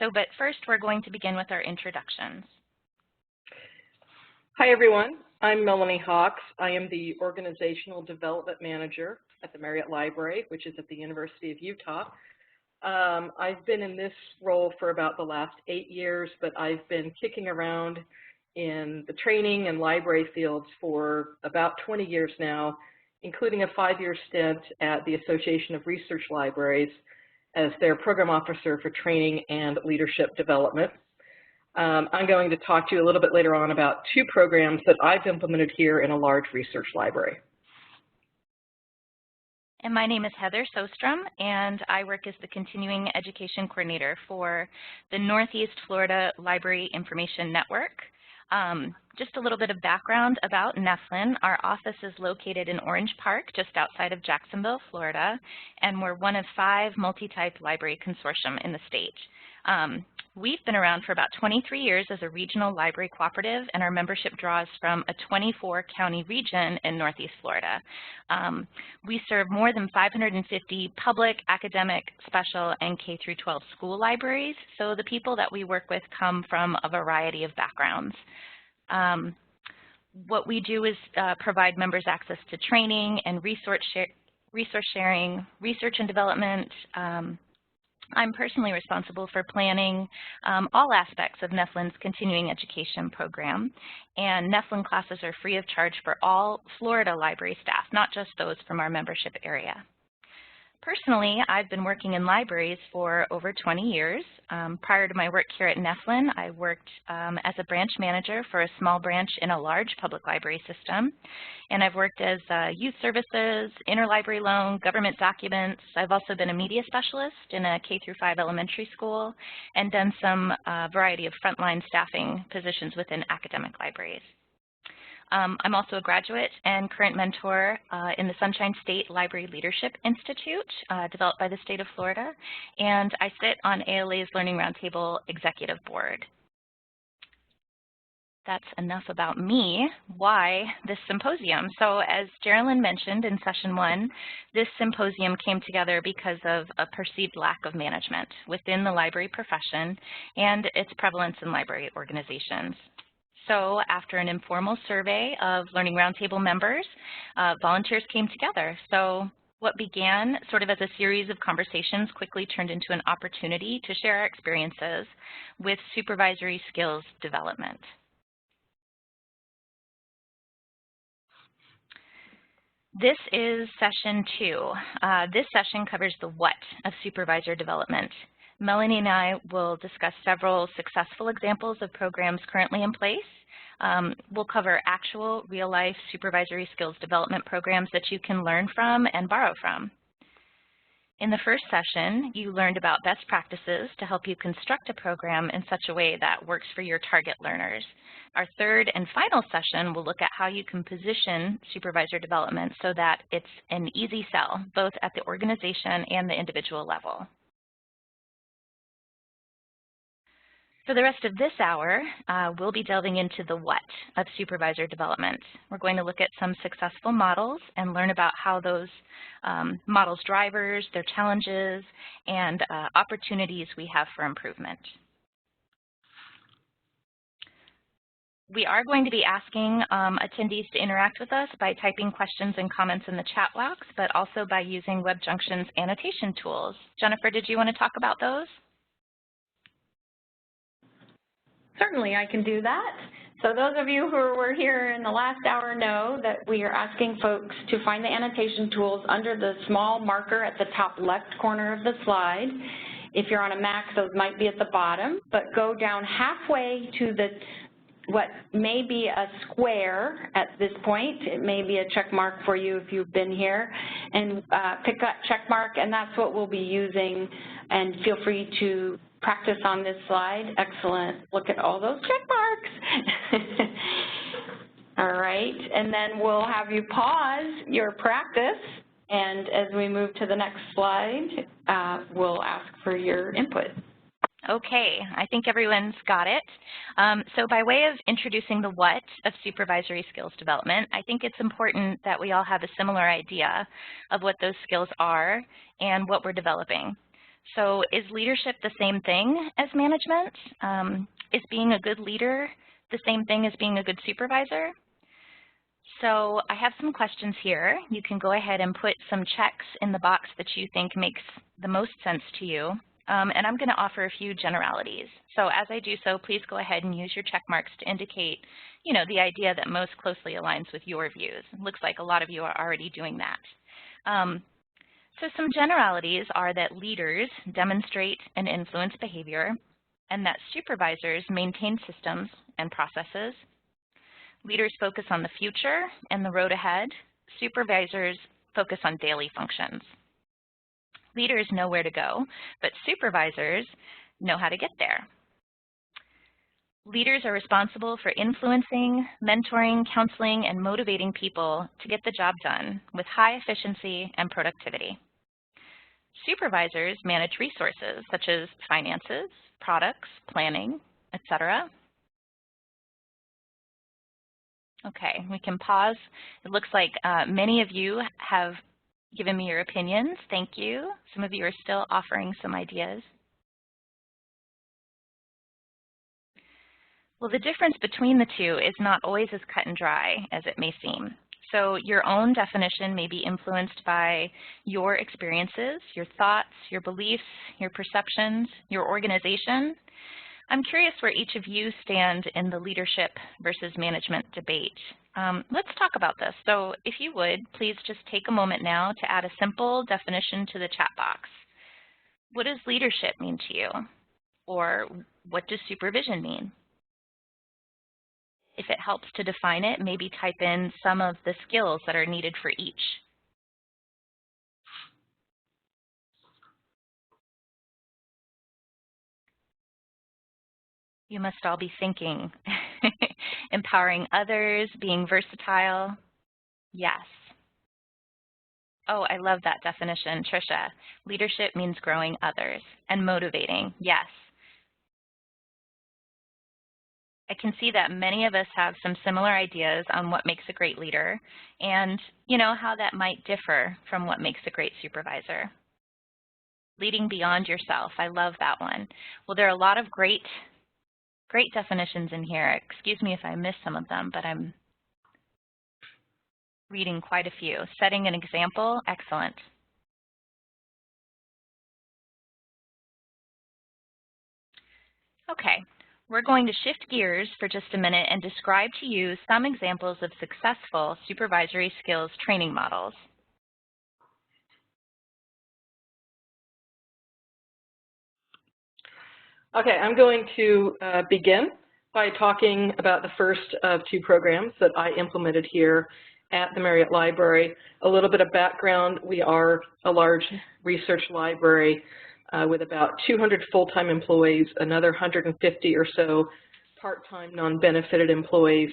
But first, we're going to begin with our introductions. Hi, everyone. I'm Melanie Hawks. I am the Organizational Development Manager at the Marriott Library, which is at the University of Utah. I've been in this role for about the last 8 years, but I've been kicking around in the training and library fields for about 20 years now, including a 5-year stint at the Association of Research Libraries as their program officer for training and leadership development. I'm going to talk to you a little bit later on about 2 programs that I've implemented here in a large research library. And my name is Heather Sostrom, and I work as the Continuing Education Coordinator for the Northeast Florida Library Information Network. Just a little bit of background about NEFLIN. Our office is located in Orange Park, just outside of Jacksonville, Florida, and we're one of 5 multi-type library consortium in the state. We've been around for about 23 years as a regional library cooperative, and our membership draws from a 24-county region in Northeast Florida. We serve more than 550 public, academic, special, and K-12 school libraries, so the people that we work with come from a variety of backgrounds. What we do is provide members access to training and resource sharing, research and development. I'm personally responsible for planning all aspects of NEFLIN's continuing education program, and NEFLIN classes are free of charge for all Florida library staff, not just those from our membership area. Personally, I've been working in libraries for over 20 years. Prior to my work here at NEFLIN, I worked as a branch manager for a small branch in a large public library system. And I've worked as youth services, interlibrary loan, government documents. I've also been a media specialist in a K-5 elementary school and done some variety of frontline staffing positions within academic libraries. I'm also a graduate and current mentor in the Sunshine State Library Leadership Institute, developed by the state of Florida, and I sit on ALA's Learning Roundtable Executive Board. That's enough about me. Why this symposium? So as Geraldine mentioned in session 1, this symposium came together because of a perceived lack of management within the library profession and its prevalence in library organizations. So after an informal survey of Learning Roundtable members, volunteers came together. So what began sort of as a series of conversations quickly turned into an opportunity to share our experiences with supervisory skills development. This is session 2. This session covers the what of supervisor development. Melanie and I will discuss several successful examples of programs currently in place. We'll cover actual real-life supervisory skills development programs that you can learn from and borrow from. In the first session, you learned about best practices to help you construct a program in such a way that works for your target learners. Our third and final session will look at how you can position supervisor development so that it's an easy sell, both at the organization and the individual level. For the rest of this hour, we'll be delving into the what of supervisor development. We're going to look at some successful models and learn about how those models' drivers, their challenges, and opportunities we have for improvement. We are going to be asking attendees to interact with us by typing questions and comments in the chat box, but also by using WebJunction's annotation tools. Jennifer, did you want to talk about those? Certainly, I can do that. So those of you who were here in the last hour know that we are asking folks to find the annotation tools under the small marker at the top left corner of the slide. If you're on a Mac, those might be at the bottom, but go down halfway to the what may be a square at this point. It may be a check mark for you if you've been here, and pick that check mark, and that's what we'll be using, and feel free to practice on this slide. Excellent. Look at all those check marks. All right, and then we'll have you pause your practice, and as we move to the next slide, we'll ask for your input. Okay, I think everyone's got it. So by way of introducing the what of supervisory skills development, I think it's important that we all have a similar idea of what those skills are and what we're developing. So is leadership the same thing as management? Is being a good leader the same thing as being a good supervisor? So I have some questions here. You can go ahead and put some checks in the box that you think makes the most sense to you. And I'm going to offer a few generalities. So as I do so, please go ahead and use your check marks to indicate, you know, the idea that most closely aligns with your views. It looks like a lot of you are already doing that. So some generalities are that leaders demonstrate and influence behavior, and that supervisors maintain systems and processes. Leaders focus on the future and the road ahead. Supervisors focus on daily functions. Leaders know where to go, but supervisors know how to get there. Leaders are responsible for influencing, mentoring, counseling, and motivating people to get the job done with high efficiency and productivity. Supervisors manage resources such as finances, products, planning, etc. Okay, we can pause. It looks like many of you have given me your opinions. Thank you. Some of you are still offering some ideas. Well, the difference between the two is not always as cut and dry as it may seem. So your own definition may be influenced by your experiences, your thoughts, your beliefs, your perceptions, your organization. I'm curious where each of you stand in the leadership versus management debate. Let's talk about this. So if you would, please just take a moment now to add a simple definition to the chat box. What does leadership mean to you? Or what does supervision mean? If it helps to define it, maybe type in some of the skills that are needed for each. You must all be thinking. Empowering others, being versatile. Yes. Oh, I love that definition, Tricia. Leadership means growing others and motivating. Yes. I can see that many of us have some similar ideas on what makes a great leader and, you know, how that might differ from what makes a great supervisor. Leading beyond yourself. I love that one. Well, there are a lot of great definitions in here. Excuse me if I missed some of them, but I'm reading quite a few. Setting an example, excellent. Okay, we're going to shift gears for just a minute and describe to you some examples of successful supervisory skills training models. Okay, I'm going to begin by talking about the first of two programs that I implemented here at the Marriott Library. A little bit of background: we are a large research library with about 200 full-time employees, another 150 or so part-time non-benefited employees.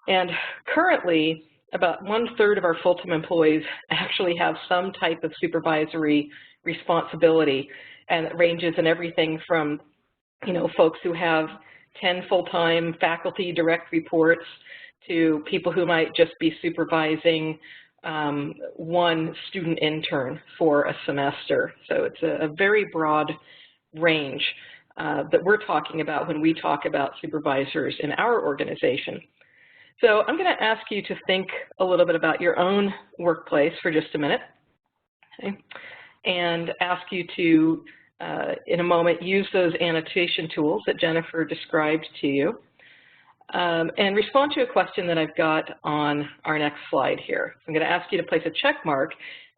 And currently, about 1/3 of our full-time employees actually have some type of supervisory responsibility, and it ranges in everything from, you know, folks who have 10 full-time faculty direct reports to people who might just be supervising one student intern for a semester. So it's a very broad range that we're talking about when we talk about supervisors in our organization. So I'm going to ask you to think a little bit about your own workplace for just a minute, okay? And ask you to, in a moment, use those annotation tools that Jennifer described to you, and respond to a question that I've got on our next slide here. I'm going to ask you to place a check mark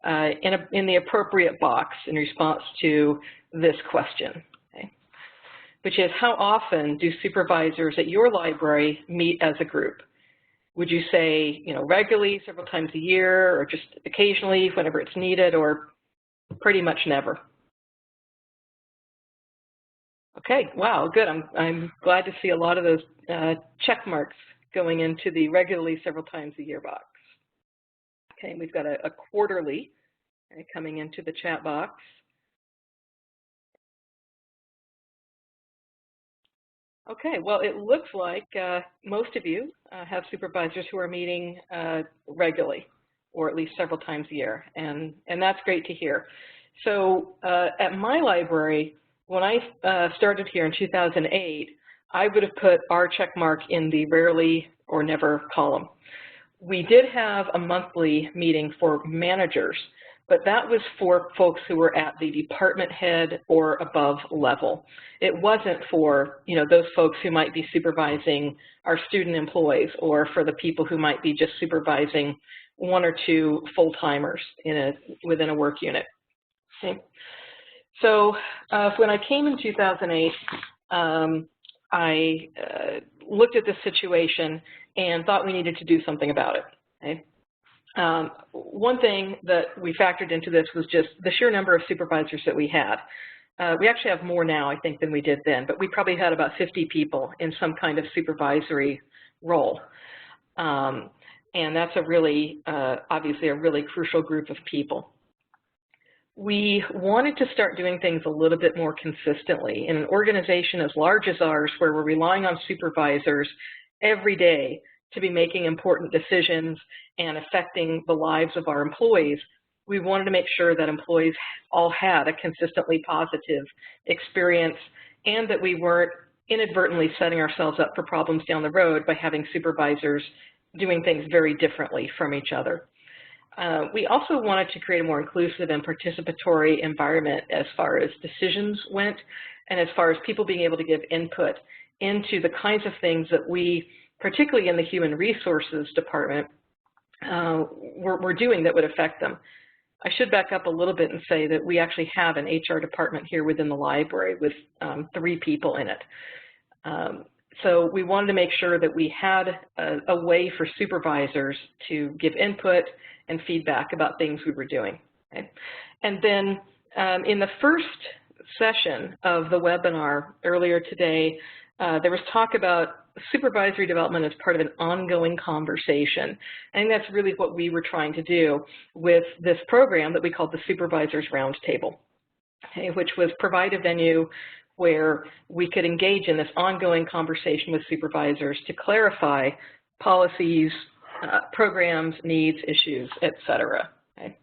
in the appropriate box in response to this question, okay? Which is, how often do supervisors at your library meet as a group? Would you say, you know, regularly, several times a year, or just occasionally whenever it's needed, or pretty much never? Okay, wow, good. I'm glad to see a lot of those check marks going into the regularly, several times a year box. Okay, we've got a quarterly coming into the chat box. Okay, well, it looks like most of you have supervisors who are meeting regularly, or at least several times a year, and that's great to hear. So at my library, when I started here in 2008, I would have put our check mark in the rarely or never column. We did have a monthly meeting for managers, but that was for folks who were at the department head or above level. It wasn't for, you know, those folks who might be supervising our student employees, or for the people who might be just supervising one or two full-timers within a work unit. Okay. So when I came in 2008, I looked at this situation and thought we needed to do something about it. Okay. One thing that we factored into this was just the sheer number of supervisors that we had. We actually have more now, I think, than we did then, but we probably had about 50 people in some kind of supervisory role. And that's a really, obviously a really crucial group of people. We wanted to start doing things a little bit more consistently. In an organization as large as ours, where we're relying on supervisors every day to be making important decisions and affecting the lives of our employees, we wanted to make sure that employees all had a consistently positive experience, and that we weren't inadvertently setting ourselves up for problems down the road by having supervisors doing things very differently from each other. We also wanted to create a more inclusive and participatory environment as far as decisions went, and as far as people being able to give input into the kinds of things that we, particularly in the human resources department, we're doing that would affect them. I should back up a little bit and say that we actually have an HR department here within the library with 3 people in it. So we wanted to make sure that we had a way for supervisors to give input and feedback about things we were doing. Okay? And then in the first session of the webinar earlier today, there was talk about supervisory development as part of an ongoing conversation. I think that's really what we were trying to do with this program that we called the Supervisors Roundtable, okay, which was provide a venue where we could engage in this ongoing conversation with supervisors to clarify policies, programs, needs, issues, etc. Okay.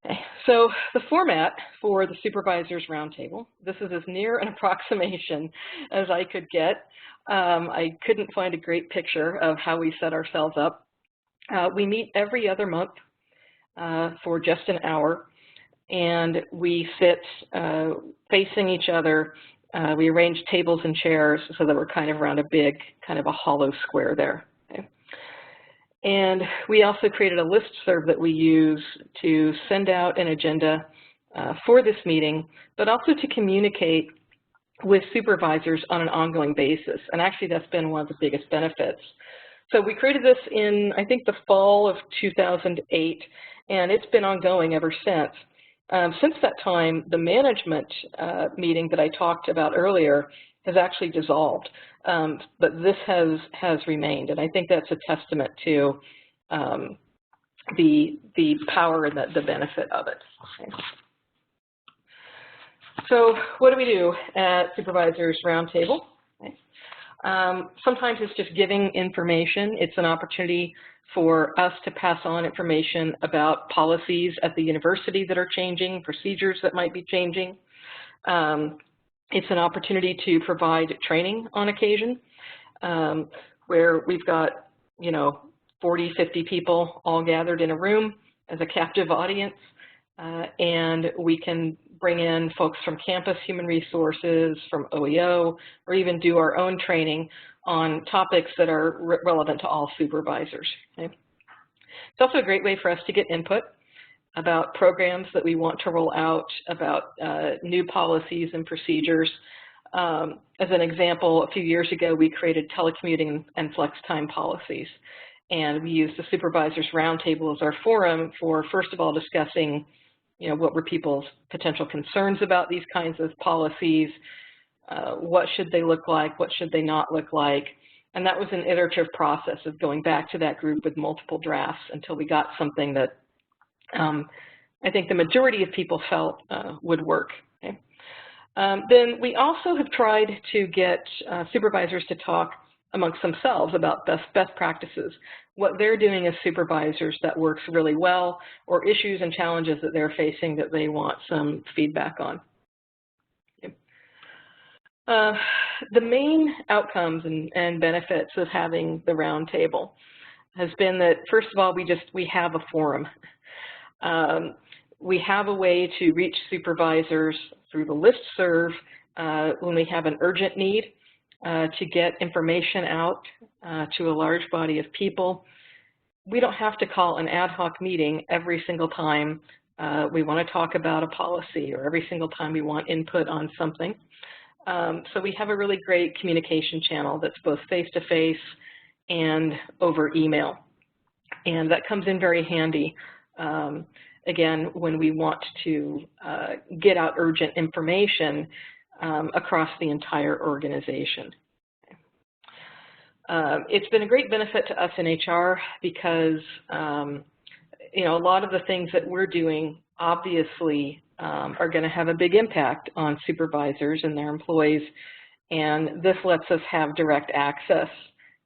Okay. So the format for the Supervisors Roundtable, this is as near an approximation as I could get. I couldn't find a great picture of how we set ourselves up. We meet every other month for just an hour, and we sit facing each other. We arrange tables and chairs so that we're kind of around a big, kind of a hollow square there. Okay. And we also created a listserv that we use to send out an agenda for this meeting, but also to communicate with supervisors on an ongoing basis. And actually, that's been one of the biggest benefits. So we created this in, I think, the fall of 2008, and it's been ongoing ever since. Since that time, the management meeting that I talked about earlier has actually dissolved, but this has remained, and I think that's a testament to the power and the benefit of it. Okay. So what do we do at Supervisors Roundtable? Okay. Sometimes it's just giving information. It's an opportunity for us to pass on information about policies at the university that are changing, procedures that might be changing. It's an opportunity to provide training on occasion, where we've got, 40, 50 people all gathered in a room as a captive audience, and we can bring in folks from campus human resources, from OEO, or even do our own training on topics that are relevant to all supervisors. Okay? It's also a great way for us to get input about programs that we want to roll out, about new policies and procedures. As an example, a few years ago, we created telecommuting and flex time policies. And we used the Supervisors Roundtable as our forum for, first of all, discussing what were people's potential concerns about these kinds of policies, what should they look like, what should they not look like. And that was an iterative process of going back to that group with multiple drafts until we got something that I think the majority of people felt would work. Okay? Then we also have tried to get supervisors to talk amongst themselves about best practices, what they're doing as supervisors that works really well, or issues and challenges that they're facing that they want some feedback on. The main outcomes and benefits of having the roundtable has been that, first of all, we have a forum. We have a way to reach supervisors through the listserv when we have an urgent need to get information out to a large body of people. We don't have to call an ad hoc meeting every single time we want to talk about a policy or every single time we want input on something. So we have a really great communication channel that's both face-to-face and over email. And that comes in very handy, again, when we want to get out urgent information across the entire organization. It's been a great benefit to us in HR because you know, a lot of the things that we're doing obviously are going to have a big impact on supervisors and their employees, and this lets us have direct access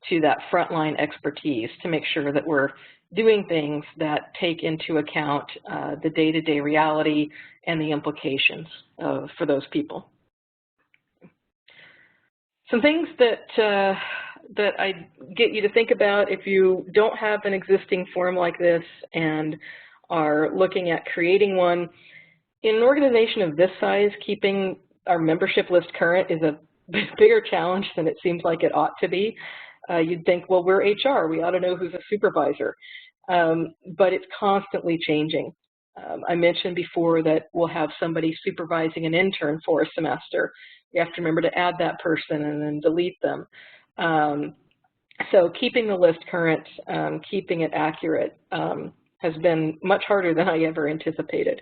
to that frontline expertise to make sure that we're doing things that take into account the day-to-day reality and the implications for those people. Some things that I get you to think about if you don't have an existing forum like this and are looking at creating one. In an organization of this size, keeping our membership list current is a bigger challenge than it seems like it ought to be. You'd think, well, we're HR, we ought to know who's a supervisor, but it's constantly changing. I mentioned before that we'll have somebody supervising an intern for a semester. We have to remember to add that person and then delete them. So keeping the list current, keeping it accurate has been much harder than I ever anticipated.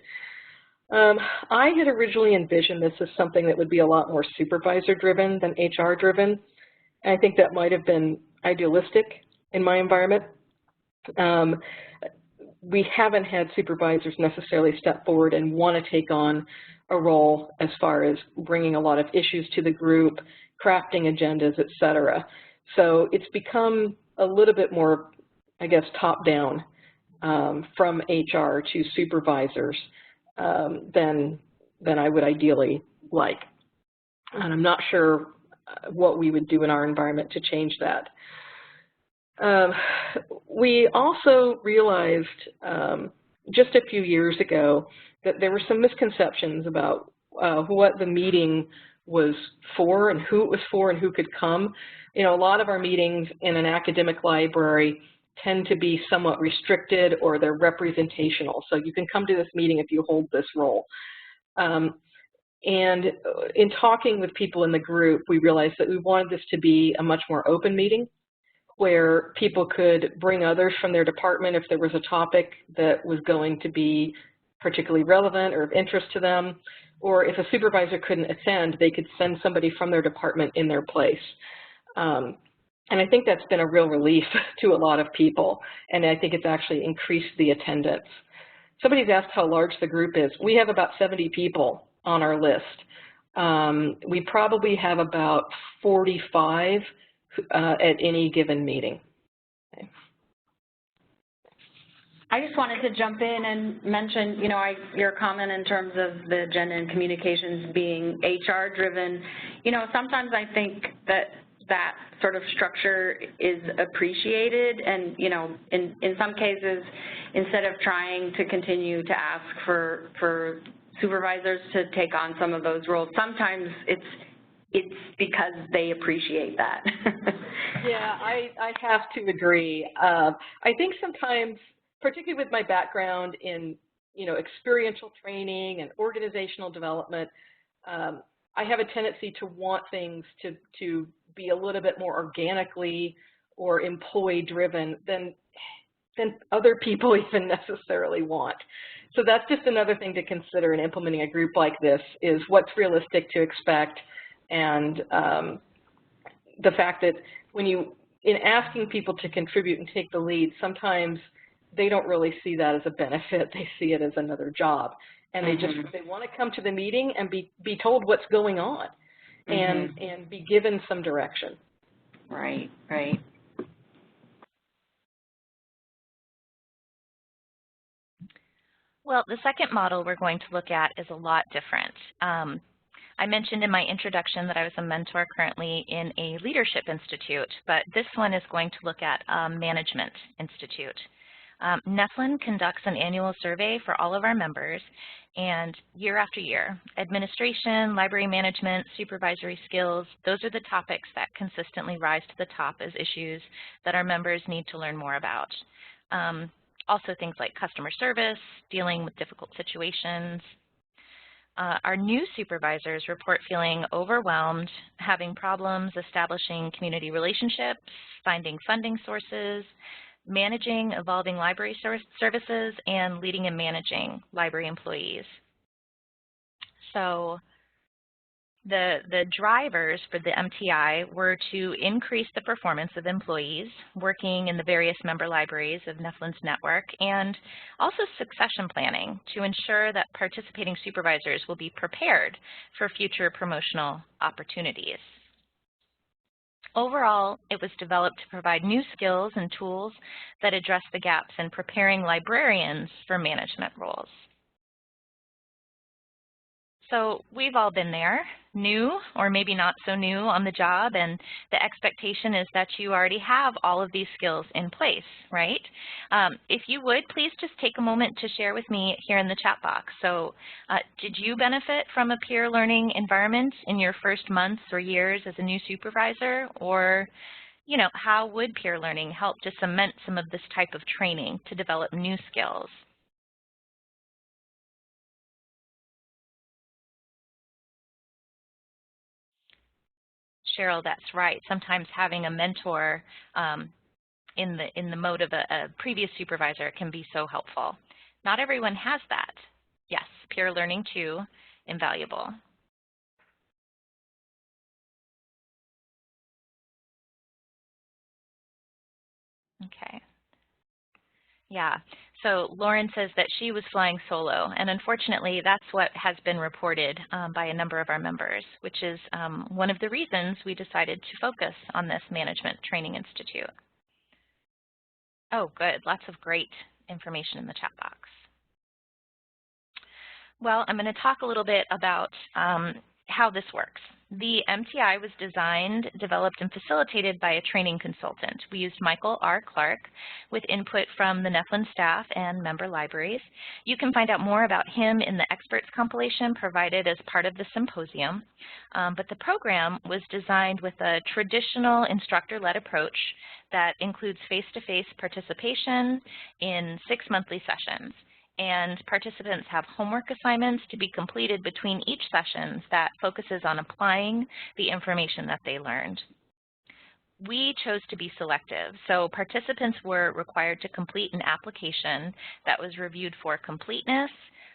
I had originally envisioned this as something that would be a lot more supervisor-driven than HR-driven, and I think that might have been idealistic in my environment. We haven't had supervisors necessarily step forward and want to take on a role as far as bringing a lot of issues to the group, crafting agendas, et cetera. So it's become a little bit more, I guess, top-down from HR to supervisors than I would ideally like. And I'm not sure what we would do in our environment to change that. We also realized just a few years ago that there were some misconceptions about what the meeting was for and who it was for and who could come. You know, a lot of our meetings in an academic library tend to be somewhat restricted, or they're representational. So you can come to this meeting if you hold this role. And in talking with people in the group, we realized that we wanted this to be a much more open meeting where people could bring others from their department if there was a topic that was going to be particularly relevant or of interest to them, or if a supervisor couldn't attend, they could send somebody from their department in their place. And I think that's been a real relief to a lot of people, and I think it's actually increased the attendance. Somebody's asked how large the group is. We have about 70 people on our list. We probably have about 45 at any given meeting. Okay. I just wanted to jump in and mention, you know, your comment in terms of the agenda and communications being HR-driven. You know, sometimes I think that sort of structure is appreciated, and, you know, in some cases, instead of trying to continue to ask for supervisors to take on some of those roles, sometimes it's because they appreciate that. Yeah, I have to agree. I think sometimes, particularly with my background in, you know, experiential training and organizational development, I have a tendency to want things to be a little bit more organically or employee-driven than other people even necessarily want. So that's just another thing to consider in implementing a group like this, is what's realistic to expect, and the fact that in asking people to contribute and take the lead, sometimes they don't really see that as a benefit. They see it as another job. And they want to come to the meeting and be told what's going on and be given some direction. Right, right. Well, the second model we're going to look at is a lot different. I mentioned in my introduction that I was a mentor currently in a leadership institute, but this one is going to look at a management institute. NEFLIN conducts an annual survey for all of our members, and year after year, administration, library management, supervisory skills, those are the topics that consistently rise to the top as issues that our members need to learn more about. Also things like customer service, dealing with difficult situations. Our new supervisors report feeling overwhelmed, having problems establishing community relationships, finding funding sources, managing evolving library services, and leading and managing library employees. So the drivers for the MTI were to increase the performance of employees working in the various member libraries of NEFLIN's network, and also succession planning to ensure that participating supervisors will be prepared for future promotional opportunities. Overall, it was developed to provide new skills and tools that address the gaps in preparing librarians for management roles. So we've all been there, new or maybe not so new on the job, and the expectation is that you already have all of these skills in place, right? If you would, please just take a moment to share with me here in the chat box. So did you benefit from a peer learning environment in your first months or years as a new supervisor? Or, you know, how would peer learning help to cement some of this type of training to develop new skills? Cheryl, that's right. Sometimes having a mentor in the mode of a previous supervisor can be so helpful. Not everyone has that. Yes, peer learning too, invaluable. Okay. Yeah, so Lauren says that she was flying solo, and unfortunately that's what has been reported by a number of our members, which is one of the reasons we decided to focus on this Management Training Institute. Oh, good, lots of great information in the chat box. Well, I'm going to talk a little bit about how this works. The MTI was designed, developed, and facilitated by a training consultant. We used Michael R. Clark with input from the NEFLIN staff and member libraries. You can find out more about him in the experts compilation provided as part of the symposium. But the program was designed with a traditional instructor-led approach that includes face-to-face participation in 6 monthly sessions. And participants have homework assignments to be completed between each session that focuses on applying the information that they learned. We chose to be selective, so participants were required to complete an application that was reviewed for completeness,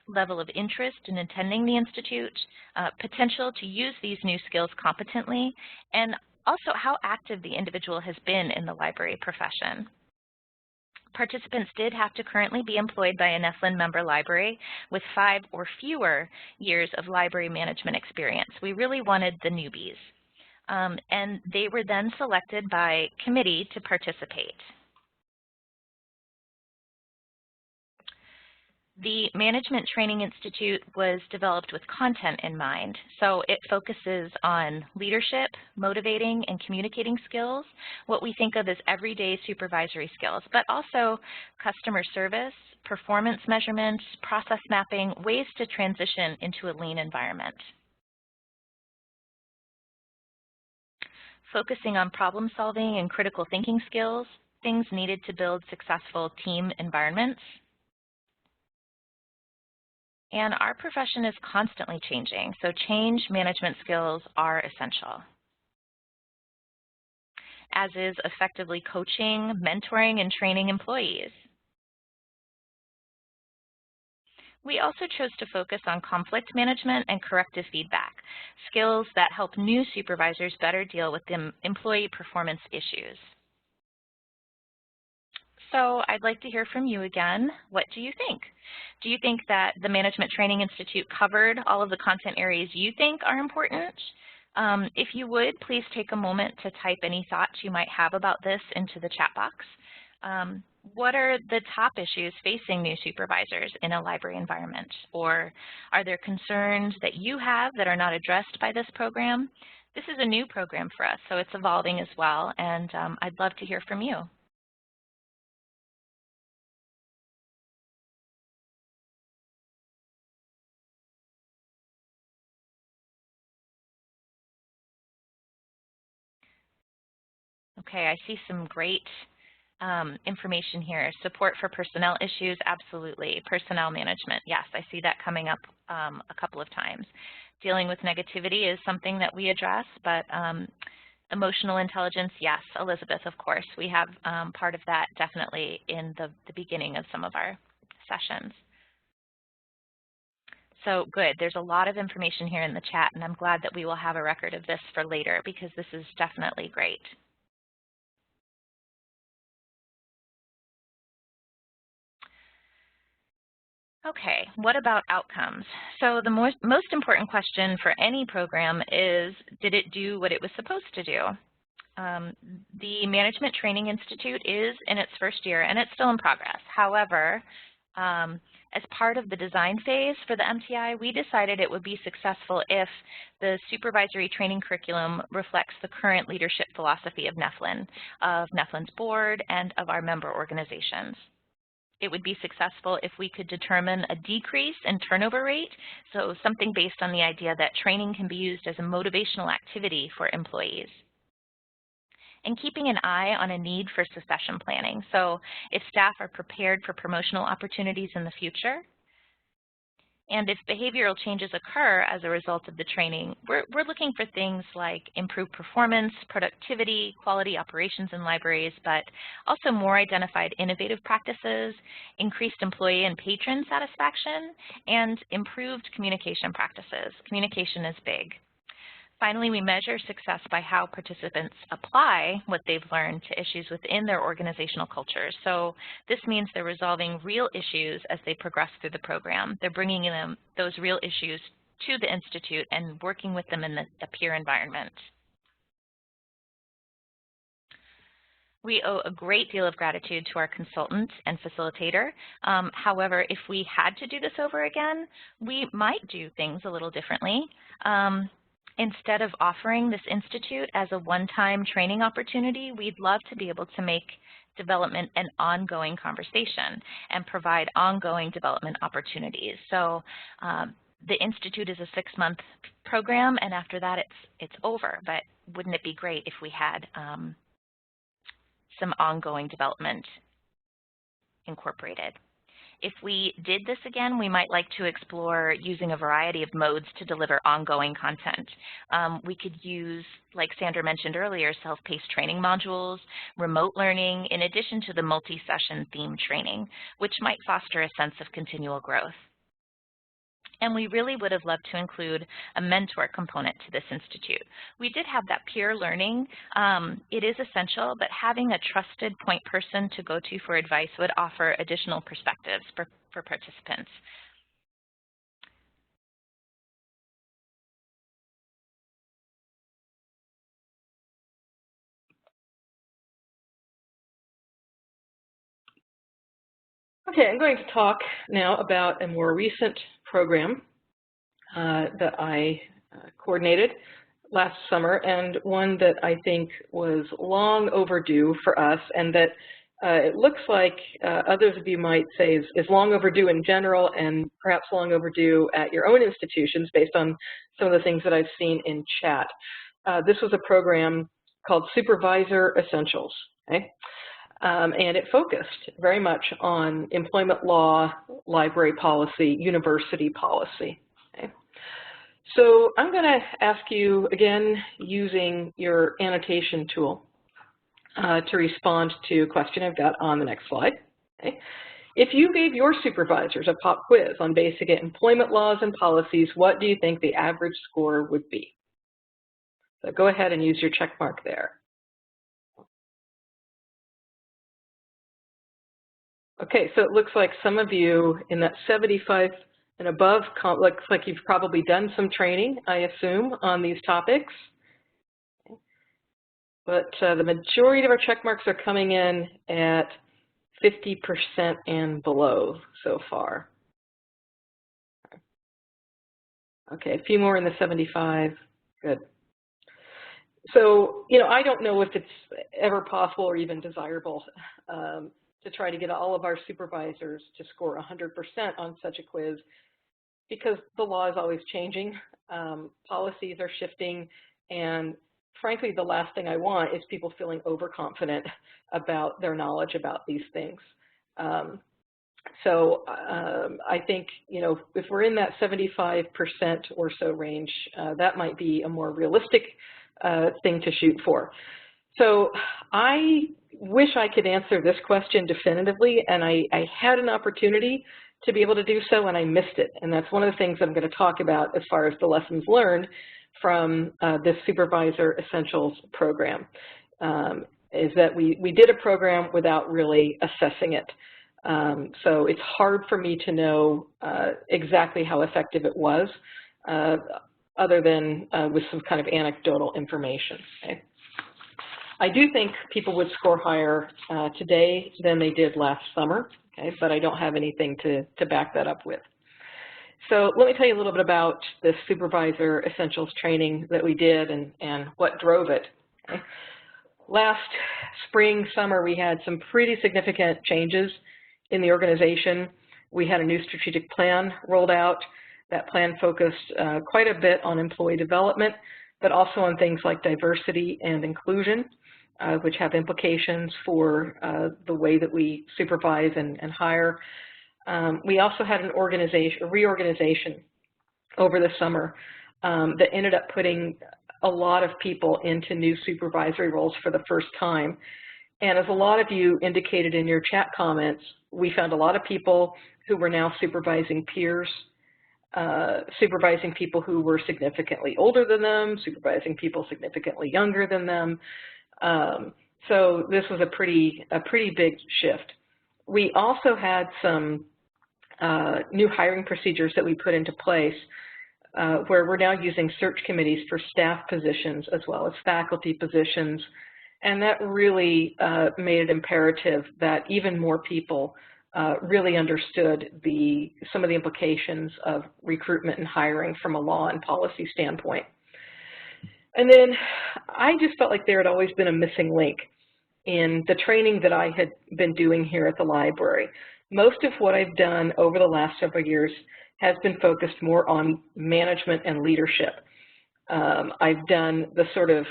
level of interest in attending the institute, potential to use these new skills competently, and also how active the individual has been in the library profession. Participants did have to currently be employed by a NEFLIN member library with 5 or fewer years of library management experience. We really wanted the newbies. And they were then selected by committee to participate. The Management Training Institute was developed with content in mind, so it focuses on leadership, motivating, and communicating skills, what we think of as everyday supervisory skills, but also customer service, performance measurements, process mapping, ways to transition into a lean environment. Focusing on problem solving and critical thinking skills, things needed to build successful team environments. And our profession is constantly changing, so change management skills are essential, as is effectively coaching, mentoring, and training employees. We also chose to focus on conflict management and corrective feedback, skills that help new supervisors better deal with the employee performance issues. So I'd like to hear from you again. What do you think? Do you think that the Management Training Institute covered all of the content areas you think are important? If you would, please take a moment to type any thoughts you might have about this into the chat box. What are the top issues facing new supervisors in a library environment? Or are there concerns that you have that are not addressed by this program? This is a new program for us, so it's evolving as well, and I'd love to hear from you. Okay, I see some great information here. Support for personnel issues, absolutely. Personnel management, yes, I see that coming up a couple of times. Dealing with negativity is something that we address, but emotional intelligence, yes, Elizabeth, of course. We have part of that definitely in the beginning of some of our sessions. So good, there's a lot of information here in the chat, and I'm glad that we will have a record of this for later because this is definitely great. Okay, what about outcomes? So the most important question for any program is, did it do what it was supposed to do? The Management Training Institute is in its first year, and it's still in progress. However, as part of the design phase for the MTI, we decided it would be successful if the supervisory training curriculum reflects the current leadership philosophy of NEFLIN, of NEFLIN's board, and of our member organizations. It would be successful if we could determine a decrease in turnover rate, so something based on the idea that training can be used as a motivational activity for employees. And keeping an eye on a need for succession planning. So if staff are prepared for promotional opportunities in the future, and if behavioral changes occur as a result of the training, we're looking for things like improved performance, productivity, quality operations in libraries, but also more identified innovative practices, increased employee and patron satisfaction, and improved communication practices. Communication is big. Finally, we measure success by how participants apply what they've learned to issues within their organizational cultures. So this means they're resolving real issues as they progress through the program. They're bringing them those real issues to the Institute and working with them in the peer environment. We owe a great deal of gratitude to our consultant and facilitator. However, if we had to do this over again, we might do things a little differently. Instead of offering this institute as a one-time training opportunity, we'd love to be able to make development an ongoing conversation and provide ongoing development opportunities. So the institute is a 6-month program, and after that it's over. But wouldn't it be great if we had some ongoing development incorporated? If we did this again, we might like to explore using a variety of modes to deliver ongoing content. We could use, like Sandra mentioned earlier, self-paced training modules, remote learning, in addition to the multi-session theme training, which might foster a sense of continual growth. And we really would have loved to include a mentor component to this institute. We did have that peer learning. It is essential, but having a trusted point person to go to for advice would offer additional perspectives for participants. Okay, I'm going to talk now about a more recent program that I coordinated last summer, and one that I think was long overdue for us, and that it looks like others of you might say is long overdue in general, and perhaps long overdue at your own institutions based on some of the things that I've seen in chat. This was a program called Supervisor Essentials. Okay? And it focused very much on employment law, library policy, university policy. Okay? So I'm going to ask you, again, using your annotation tool to respond to a question I've got on the next slide. Okay? If you gave your supervisors a pop quiz on basic employment laws and policies, what do you think the average score would be? So go ahead and use your check mark there. Okay, so it looks like some of you in that 75 and above looks like you've probably done some training, I assume, on these topics. But the majority of our check marks are coming in at 50% and below so far. Okay, a few more in the 75. Good. So, I don't know if it's ever possible or even desirable to try to get all of our supervisors to score 100% on such a quiz, because the law is always changing, policies are shifting, and frankly, the last thing I want is people feeling overconfident about their knowledge about these things. So I think, if we're in that 75% or so range, that might be a more realistic thing to shoot for. So I wish I could answer this question definitively, and I had an opportunity to be able to do so, and I missed it. And that's one of the things I'm going to talk about as far as the lessons learned from this Supervisor Essentials program, is that we did a program without really assessing it. So it's hard for me to know exactly how effective it was, other than with some kind of anecdotal information. Okay? I do think people would score higher today than they did last summer, okay? But I don't have anything to back that up with. So let me tell you a little bit about the Supervisor Essentials training that we did and what drove it. Okay? Last spring, summer, we had some pretty significant changes in the organization. We had a new strategic plan rolled out. That plan focused quite a bit on employee development, but also on things like diversity and inclusion, which have implications for the way that we supervise and hire. We also had a reorganization over the summer that ended up putting a lot of people into new supervisory roles for the first time. And as a lot of you indicated in your chat comments, we found a lot of people who were now supervising peers, supervising people who were significantly older than them, supervising people significantly younger than them. So this was a pretty big shift. We also had some new hiring procedures that we put into place where we're now using search committees for staff positions as well as faculty positions. And that really made it imperative that even more people really understood some of the implications of recruitment and hiring from a law and policy standpoint. And then I just felt like there had always been a missing link in the training that I had been doing here at the library. Most of what I've done over the last several years has been focused more on management and leadership. I've done the sort of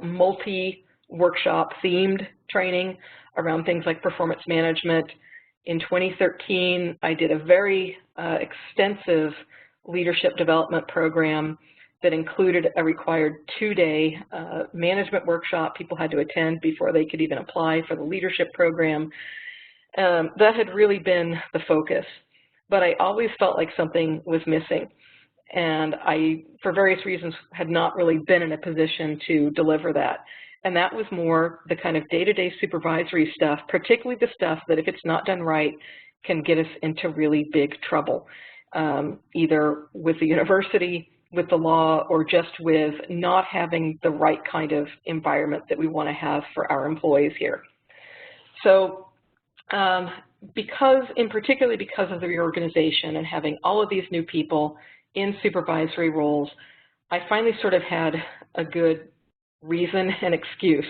multi-workshop themed training around things like performance management. In 2013, I did a very extensive leadership development program that included a required 2-day management workshop people had to attend before they could even apply for the leadership program. That had really been the focus, but I always felt like something was missing. And I, for various reasons, had not really been in a position to deliver that. And that was more the kind of day-to-day supervisory stuff, particularly the stuff that if it's not done right can get us into really big trouble, either with the university, with the law, or just with not having the right kind of environment that we want to have for our employees here. So particularly because of the reorganization and having all of these new people in supervisory roles, I finally sort of had a good reason and excuse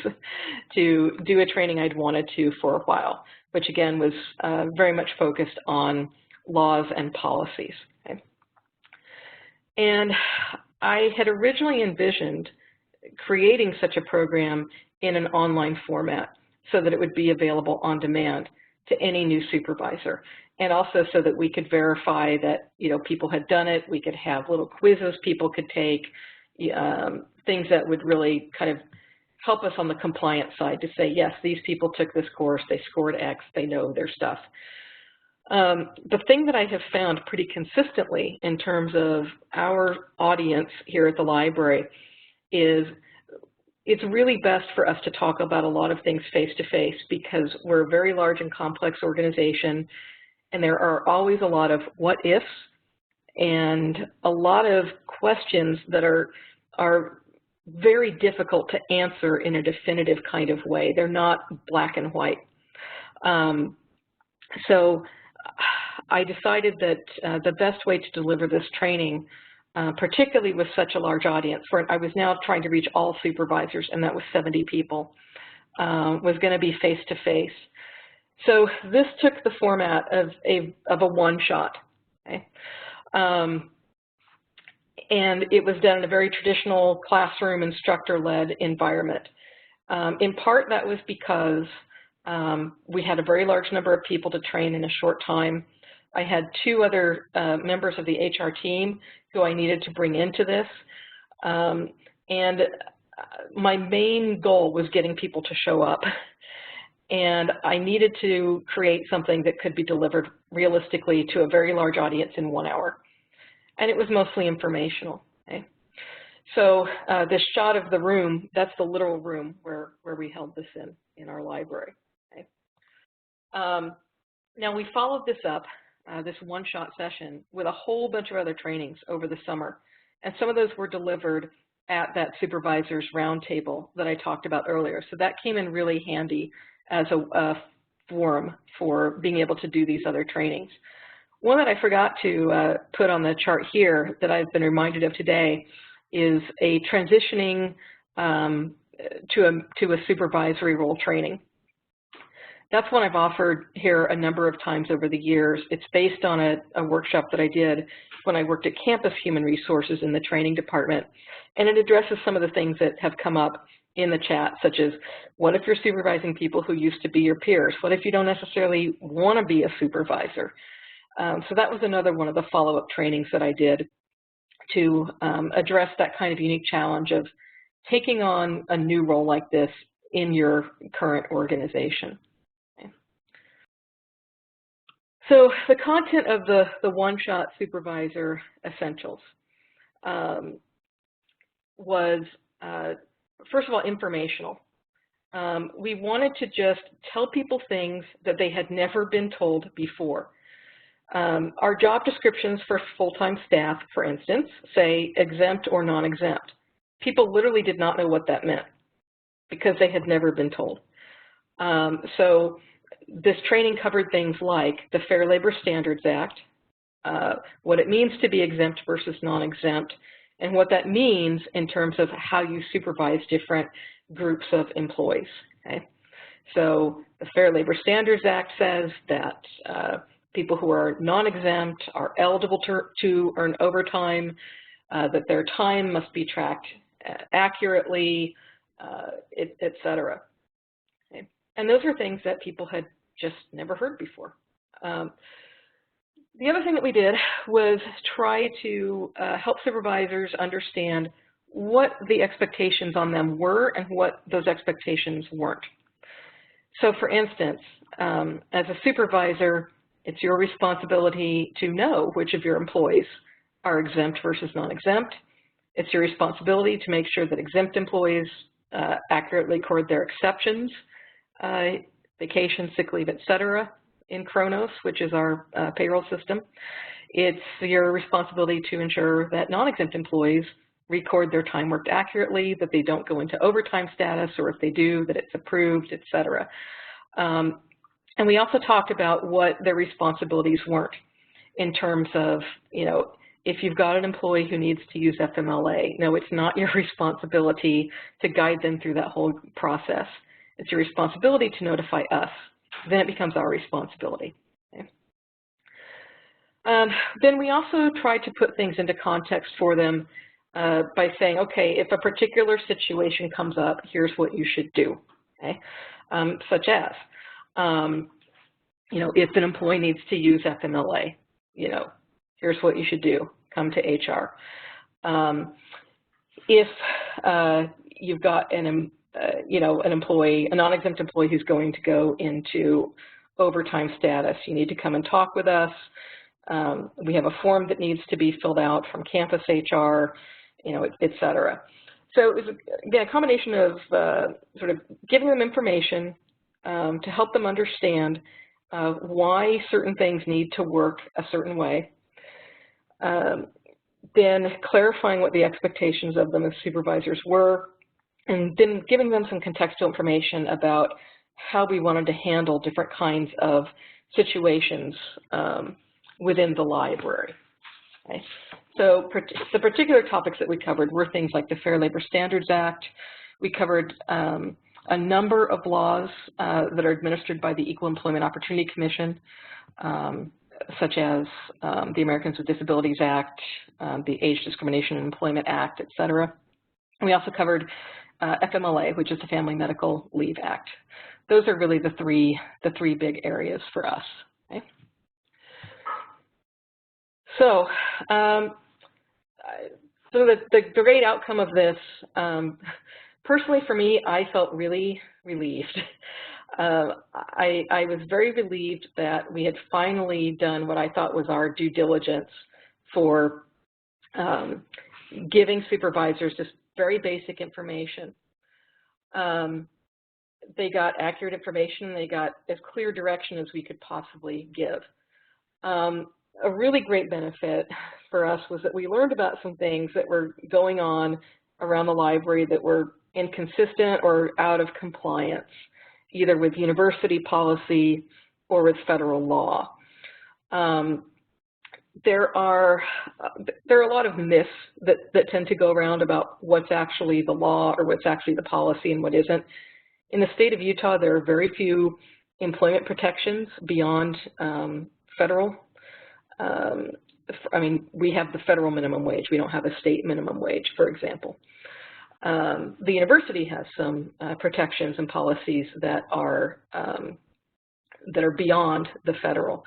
to do a training I'd wanted to for a while, which again was very much focused on laws and policies. Okay? And I had originally envisioned creating such a program in an online format so that it would be available on demand to any new supervisor, and also so that we could verify that people had done it. We could have little quizzes people could take, things that would really kind of help us on the compliance side to say, yes, these people took this course, they scored X, they know their stuff. The thing that I have found pretty consistently in terms of our audience here at the library is it's really best for us to talk about a lot of things face-to-face because we're a very large and complex organization, and there are always a lot of what ifs and a lot of questions that are very difficult to answer in a definitive kind of way. They're not black and white. So I decided that the best way to deliver this training, particularly with such a large audience, I was now trying to reach all supervisors, and that was 70 people, was going to be face-to-face. So this took the format of a one-shot, okay? And it was done in a very traditional classroom instructor-led environment. In part, that was because we had a very large number of people to train in a short time. I had 2 other members of the HR team who I needed to bring into this. And my main goal was getting people to show up. And I needed to create something that could be delivered realistically to a very large audience in 1 hour. And it was mostly informational. Okay? So this shot of the room, that's the literal room where we held this in our library. Okay? Now we followed this up, this one-shot session, with a whole bunch of other trainings over the summer. And some of those were delivered at that supervisor's roundtable that I talked about earlier. So that came in really handy as a forum for being able to do these other trainings. One that I forgot to put on the chart here that I've been reminded of today is a transitioning to a supervisory role training. That's one I've offered here a number of times over the years. It's based on a workshop that I did when I worked at Campus Human Resources in the training department. And it addresses some of the things that have come up in the chat, such as, what if you're supervising people who used to be your peers? What if you don't necessarily want to be a supervisor? So that was another one of the follow-up trainings that I did to address that kind of unique challenge of taking on a new role like this in your current organization. Okay. So the content of the one-shot supervisor essentials was, first of all, informational. We wanted to just tell people things that they had never been told before. Our job descriptions for full-time staff, for instance, say exempt or non-exempt. People literally did not know what that meant because they had never been told. So this training covered things like the Fair Labor Standards Act, what it means to be exempt versus non-exempt, and what that means in terms of how you supervise different groups of employees. Okay? So the Fair Labor Standards Act says that people who are non-exempt are eligible to earn overtime, that their time must be tracked accurately, et cetera. Okay? And those are things that people had just never heard before. The other thing that we did was try to help supervisors understand what the expectations on them were and what those expectations weren't. So for instance, as a supervisor, it's your responsibility to know which of your employees are exempt versus non-exempt. It's your responsibility to make sure that exempt employees accurately record their exceptions, vacation, sick leave, et cetera, in Kronos, which is our payroll system. It's your responsibility to ensure that non-exempt employees record their time worked accurately, that they don't go into overtime status, or if they do, that it's approved, et cetera. And we also talked about what their responsibilities weren't in terms of, you know, if you've got an employee who needs to use FMLA, no, it's not your responsibility to guide them through that whole process. It's your responsibility to notify us. Then it becomes our responsibility. Okay? Then we also tried to put things into context for them by saying, okay, if a particular situation comes up, here's what you should do, okay? Such as, you know, if an employee needs to use FMLA, you know, here's what you should do, come to HR. If you've got you know, an employee, a non-exempt employee who's going to go into overtime status, you need to come and talk with us. We have a form that needs to be filled out from campus HR, you know, et cetera. So it was, again, a combination of sort of giving them information to help them understand why certain things need to work a certain way, then clarifying what the expectations of them as supervisors were, and then giving them some contextual information about how we wanted to handle different kinds of situations within the library. Okay. So the particular topics that we covered were things like the Fair Labor Standards Act. We covered a number of laws that are administered by the Equal Employment Opportunity Commission, such as the Americans with Disabilities Act, the Age Discrimination and Employment Act, et cetera. We also covered FMLA, which is the Family Medical Leave Act. Those are really the three big areas for us. Okay? So, the great outcome of this, personally for me, I felt really relieved. I was very relieved that we had finally done what I thought was our due diligence for giving supervisors just very basic information. They got accurate information, they got as clear direction as we could possibly give. A really great benefit for us was that we learned about some things that were going on around the library that were inconsistent or out of compliance, either with university policy or with federal law. There are a lot of myths that tend to go around about what's actually the law or what's actually the policy and what isn't. In the state of Utah, there are very few employment protections beyond federal. I mean, we have the federal minimum wage. We don't have a state minimum wage, for example. The university has some protections and policies that are beyond the federal.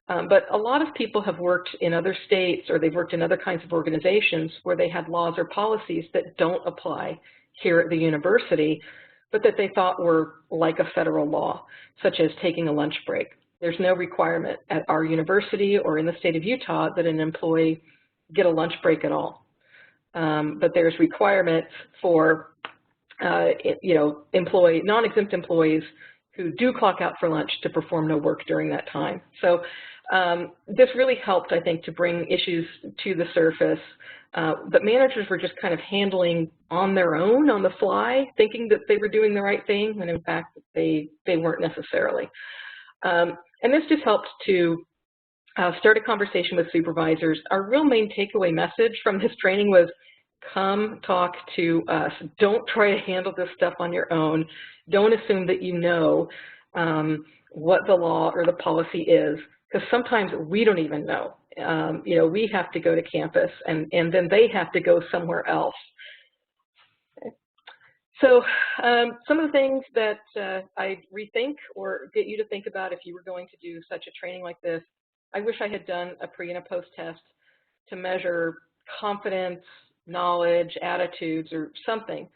But a lot of people have worked in other states, or they've worked in other kinds of organizations where they had laws or policies that don't apply here at the university, but that they thought were like a federal law, such as taking a lunch break. There's no requirement at our university or in the state of Utah that an employee get a lunch break at all. But there's requirements for non-exempt employees who do clock out for lunch to perform no work during that time. So this really helped, I think, to bring issues to the surface that managers were just kind of handling on their own, on the fly, thinking that they were doing the right thing, when in fact they weren't necessarily. And this just helped to start a conversation with supervisors. Our real main takeaway message from this training was, come talk to us. Don't try to handle this stuff on your own. Don't assume that you know what the law or the policy is, because sometimes we don't even know. We have to go to campus, and then they have to go somewhere else. Okay. So some of the things that I'd rethink or get you to think about if you were going to do such a training like this: I wish I had done a pre and a post test to measure confidence, knowledge, attitudes, or something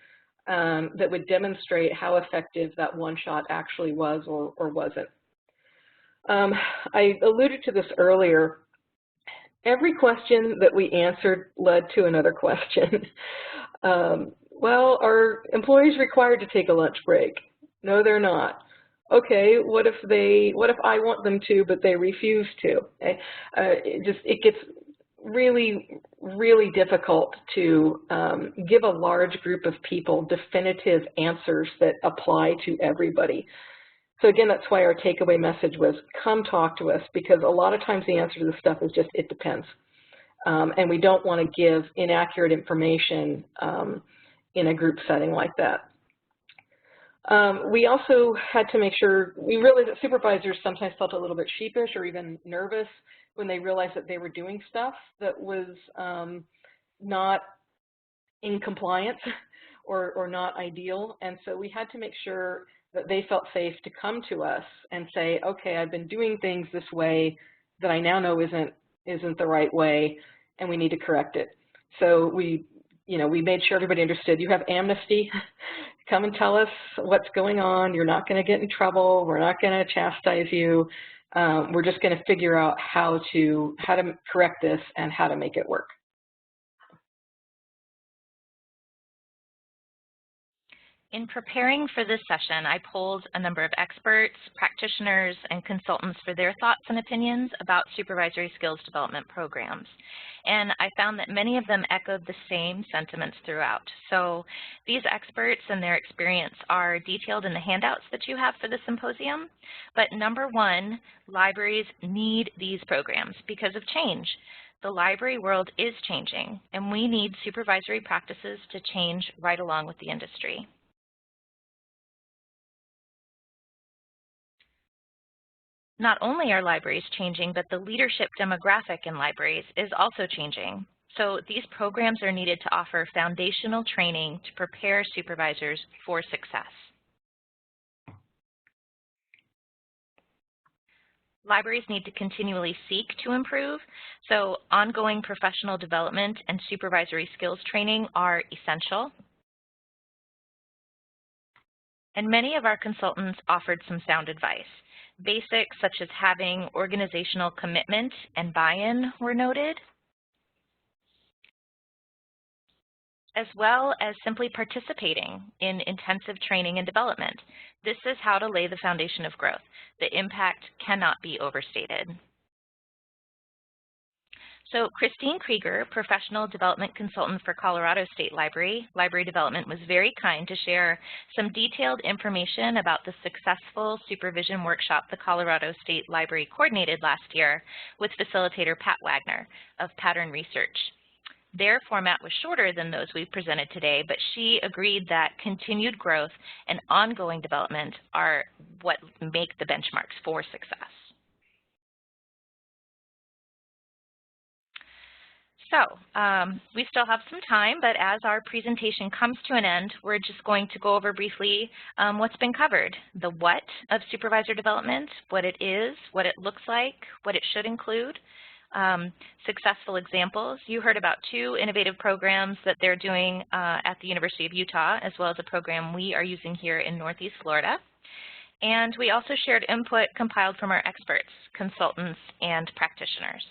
that would demonstrate how effective that one shot actually was or wasn't. I alluded to this earlier. Every question that we answered led to another question. Well, are employees required to take a lunch break? No, they're not. Okay, what if I want them to, but they refuse to? Okay? It gets really, really difficult to give a large group of people definitive answers that apply to everybody. So again, that's why our takeaway message was, come talk to us, because a lot of times the answer to this stuff is just, it depends. And we don't want to give inaccurate information in a group setting like that. We also had to make sure, we realized that supervisors sometimes felt a little bit sheepish or even nervous when they realized that they were doing stuff that was not in compliance or not ideal. And so we had to make sure that they felt safe to come to us and say, okay, I've been doing things this way that I now know isn't the right way, and we need to correct it. So we made sure everybody understood, you have amnesty. Come and tell us what's going on. You're not going to get in trouble. We're not going to chastise you. We're just going to figure out how to correct this and how to make it work. In preparing for this session, I polled a number of experts, practitioners, and consultants for their thoughts and opinions about supervisory skills development programs. And I found that many of them echoed the same sentiments throughout. So these experts and their experience are detailed in the handouts that you have for the symposium. But number one, libraries need these programs because of change. The library world is changing, and we need supervisory practices to change right along with the industry. Not only are libraries changing, but the leadership demographic in libraries is also changing. So these programs are needed to offer foundational training to prepare supervisors for success. Libraries need to continually seek to improve, so ongoing professional development and supervisory skills training are essential. And many of our consultants offered some sound advice. Basics such as having organizational commitment and buy-in were noted, as well as simply participating in intensive training and development. This is how to lay the foundation of growth. The impact cannot be overstated. So Christine Krieger, Professional Development Consultant for Colorado State Library Development, was very kind to share some detailed information about the successful supervision workshop the Colorado State Library coordinated last year with facilitator Pat Wagner of Pattern Research. Their format was shorter than those we've presented today, but she agreed that continued growth and ongoing development are what make the benchmarks for success. So we still have some time, but as our presentation comes to an end, we're just going to go over briefly what's been covered. The what of supervisor development, what it is, what it looks like, what it should include, successful examples. You heard about 2 innovative programs that they're doing at the University of Utah, as well as a program we are using here in Northeast Florida. And we also shared input compiled from our experts, consultants, and practitioners.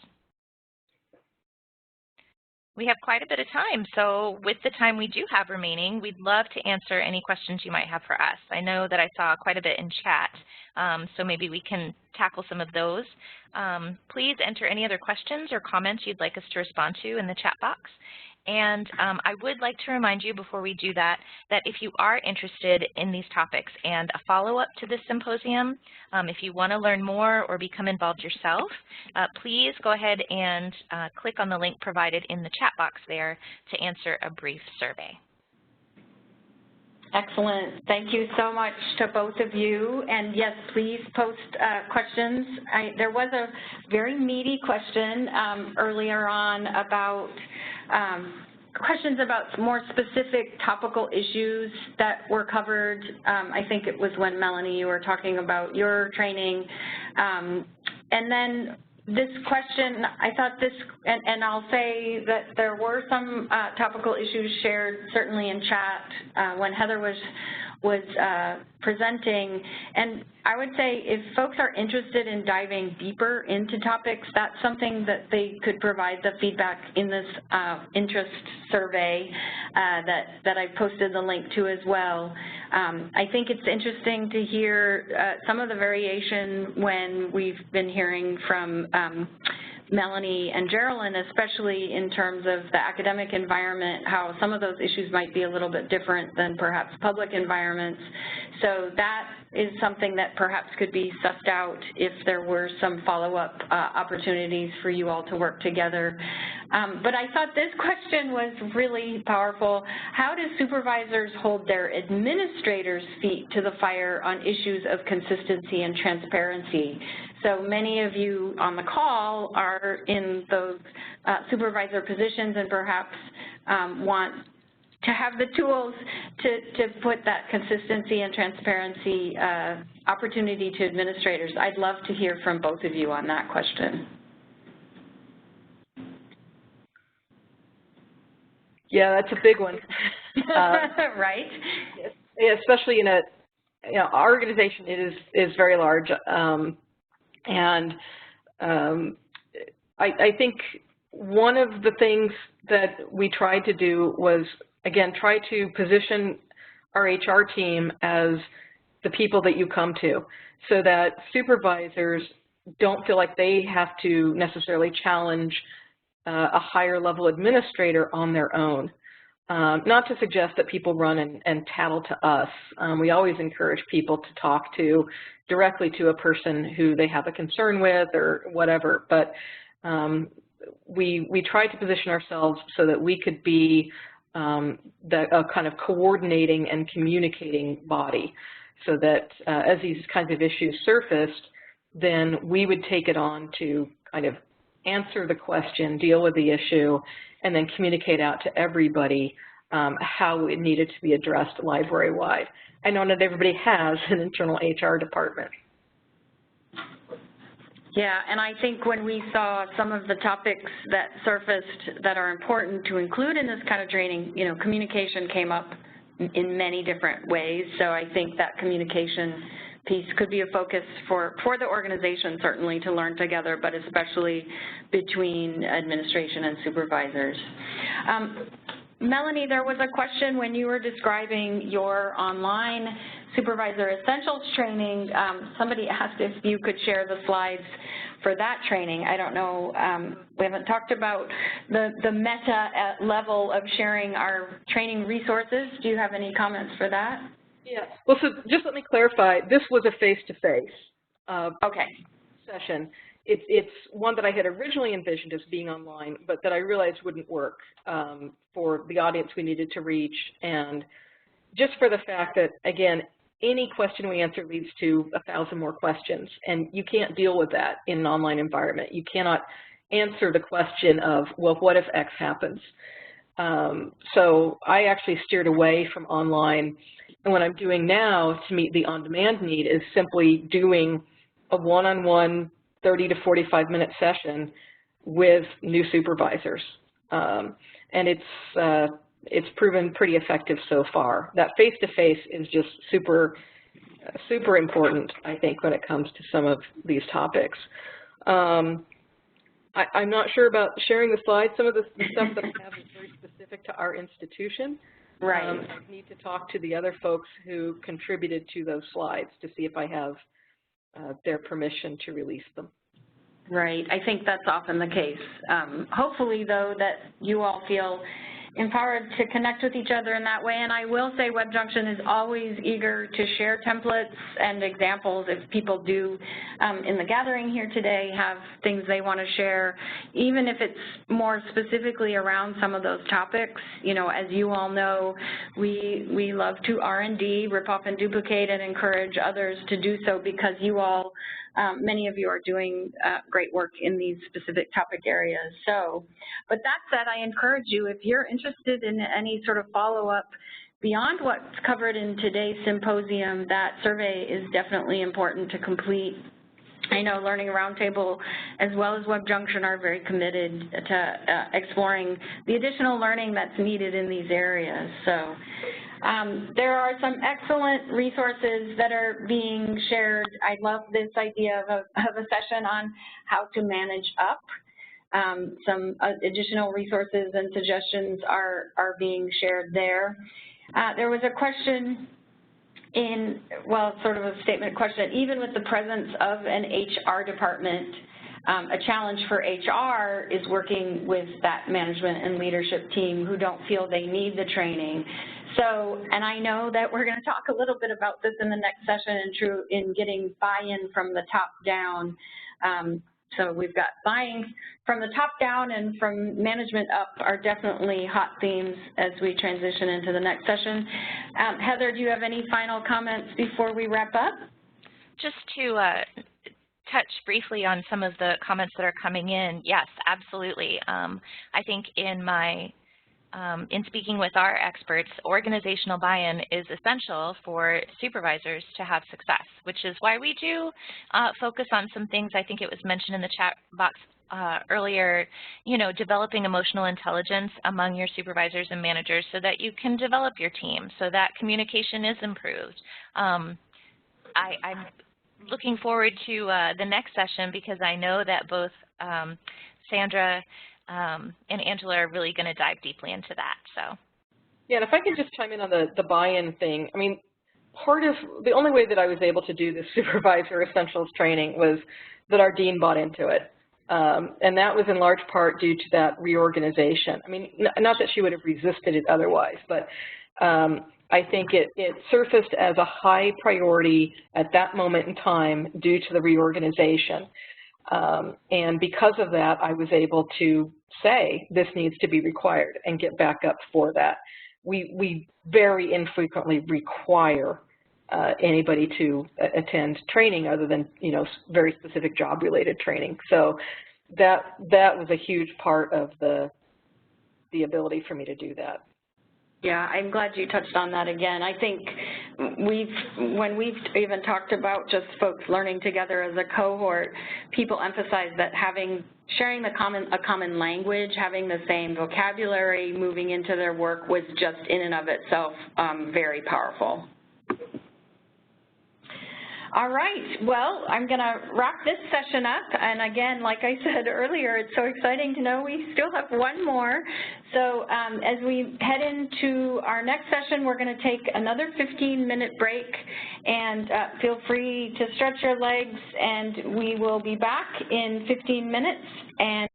We have quite a bit of time, so with the time we do have remaining, we'd love to answer any questions you might have for us. I know that I saw quite a bit in chat, so maybe we can tackle some of those. Please enter any other questions or comments you'd like us to respond to in the chat box. And I would like to remind you before we do that, that if you are interested in these topics and a follow-up to this symposium, if you want to learn more or become involved yourself, please go ahead and click on the link provided in the chat box there to answer a brief survey. Excellent. Thank you so much to both of you. And yes, please post questions. There was a very meaty question earlier on about questions about more specific topical issues that were covered. I think it was when, Melanie, you were talking about your training. And then this question, I thought this, and I'll say that there were some topical issues shared certainly in chat when Heather was presenting. And I would say if folks are interested in diving deeper into topics, that's something that they could provide the feedback in this interest survey that I posted the link to as well. I think it's interesting to hear some of the variation when we've been hearing from Melanie and Geraldine, especially in terms of the academic environment, how some of those issues might be a little bit different than perhaps public environments. So that is something that perhaps could be sussed out if there were some follow-up opportunities for you all to work together. But I thought this question was really powerful. How do supervisors hold their administrators' feet to the fire on issues of consistency and transparency? So many of you on the call are in those supervisor positions and perhaps want to have the tools to put that consistency and transparency opportunity to administrators. I'd love to hear from both of you on that question. Yeah, that's a big one. Right? Yeah, especially in our organization is very large. And I think one of the things that we tried to do was, again, try to position our HR team as the people that you come to, so that supervisors don't feel like they have to necessarily challenge a higher level administrator on their own. Not to suggest that people run and tattle to us. We always encourage people to talk directly to a person who they have a concern with or whatever, but we try to position ourselves so that we could be a kind of coordinating and communicating body, so that as these kinds of issues surfaced, then we would take it on to kind of answer the question, deal with the issue, and then communicate out to everybody how it needed to be addressed library-wide. I know not everybody has an internal HR department. Yeah, and I think when we saw some of the topics that surfaced that are important to include in this kind of training, you know, communication came up in many different ways. So I think that communication piece could be a focus for the organization, certainly, to learn together, but especially between administration and supervisors. Melanie, there was a question when you were describing your online Supervisor Essentials training. Somebody asked if you could share the slides for that training. I don't know, we haven't talked about the meta level of sharing our training resources. Do you have any comments for that? Yeah, well, so just let me clarify. This was a face-to-face session. It's one that I had originally envisioned as being online, but that I realized wouldn't work for the audience we needed to reach, and just for the fact that, again, any question we answer leads to 1,000 more questions, and you can't deal with that in an online environment. You cannot answer the question of, well, what if X happens? So I actually steered away from online, and what I'm doing now to meet the on-demand need is simply doing a one-on-one 30 to 45-minute session with new supervisors, and it's proven pretty effective so far. That face-to-face is just super important, I think, when it comes to some of these topics. I'm not sure about sharing the slides. Some of the stuff that I have is very specific to our institution. Right. I need to talk to the other folks who contributed to those slides to see if I have their permission to release them. Right. I think that's often the case. Hopefully, though, that you all feel empowered to connect with each other in that way. And I will say WebJunction is always eager to share templates and examples if people do in the gathering here today have things they want to share, even if it's more specifically around some of those topics. You know, as you all know, we love to R&D, rip off and duplicate, and encourage others to do so because you all, many of you are doing great work in these specific topic areas. So, but that said, I encourage you, if you're interested in any sort of follow-up beyond what's covered in today's symposium, that survey is definitely important to complete. I know Learning Roundtable as well as WebJunction are very committed to exploring the additional learning that's needed in these areas. So there are some excellent resources that are being shared. I love this idea of a session on how to manage up. Some additional resources and suggestions are being shared there. There was a question sort of a statement question, even with the presence of an HR department, a challenge for HR is working with that management and leadership team who don't feel they need the training. So, and I know that we're going to talk a little bit about this in the next session in getting buy-in from the top down. So we've got buying from the top down and from management up are definitely hot themes as we transition into the next session. Heather, do you have any final comments before we wrap up? Just to touch briefly on some of the comments that are coming in, yes, absolutely. I think in speaking with our experts, organizational buy-in is essential for supervisors to have success, which is why we do focus on some things. I think it was mentioned in the chat box earlier, you know, developing emotional intelligence among your supervisors and managers so that you can develop your team, so that communication is improved. I'm looking forward to the next session because I know that both Sandra and Angela are really going to dive deeply into that. So, Yeah, and if I can just chime in on the buy-in thing, I mean, part of the only way that I was able to do this Supervisor Essentials training was that our dean bought into it. And that was in large part due to that reorganization. I mean, not that she would have resisted it otherwise, but I think it surfaced as a high priority at that moment in time due to the reorganization. And because of that, I was able to say this needs to be required and get back up for that. We very infrequently require anybody to attend training other than, you know, very specific job-related training. So that was a huge part of the ability for me to do that. Yeah, I'm glad you touched on that again. I think when we've even talked about just folks learning together as a cohort, people emphasize that sharing a common language, having the same vocabulary, moving into their work was just in and of itself very powerful. All right, well, I'm going to wrap this session up, and again, like I said earlier, it's so exciting to know we still have one more. So as we head into our next session, we're going to take another 15-minute break, and feel free to stretch your legs, and we will be back in 15 minutes. And